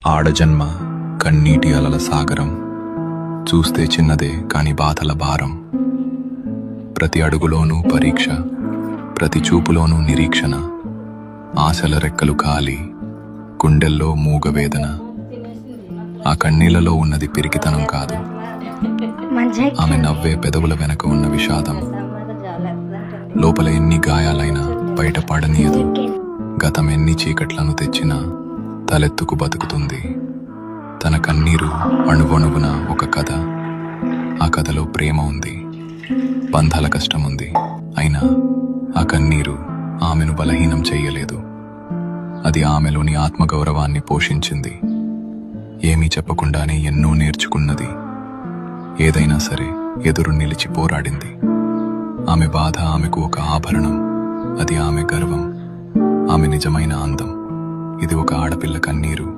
ఆడజన్మ కన్నీటి అలల సాగరం, చూస్తే చిన్నదే కాని బాధల భారం. ప్రతి అడుగులోనూ పరీక్ష, ప్రతి చూపులోనూ నిరీక్షణ. ఆశల రెక్కలు కాలి, గుండెల్లో మూగవేదన. ఆ కన్నీళ్లలో ఉన్నది పిరికితనం కాదు, ఆమె నవ్వే పెదవుల వెనక ఉన్న విషాదం. లోపల ఎన్ని గాయాలైనా బయట పడనీయదు, గతం ఎన్ని చీకట్లను తెచ్చినా తలెత్తుకు బతుకుతుంది. తన కన్నీరు అణువణువున ఒక కథ. ఆ కథలో ప్రేమ ఉంది, బంధాల కష్టం ఉంది. అయినా ఆ కన్నీరు ఆమెను బలహీనం చెయ్యలేదు. అది ఆమెలోని ఆత్మగౌరవాన్ని పోషించింది. ఏమీ చెప్పకుండానే ఎన్నో నేర్చుకున్నది. ఏదైనా సరే ఎదురు నిలిచి పోరాడింది. ఆమె బాధ ఆమెకు ఒక ఆభరణం, అది ఆమె గర్వం, ఆమె నిజమైన అందం. ఇది ఒక ఆడపిల్ల కన్నీరు.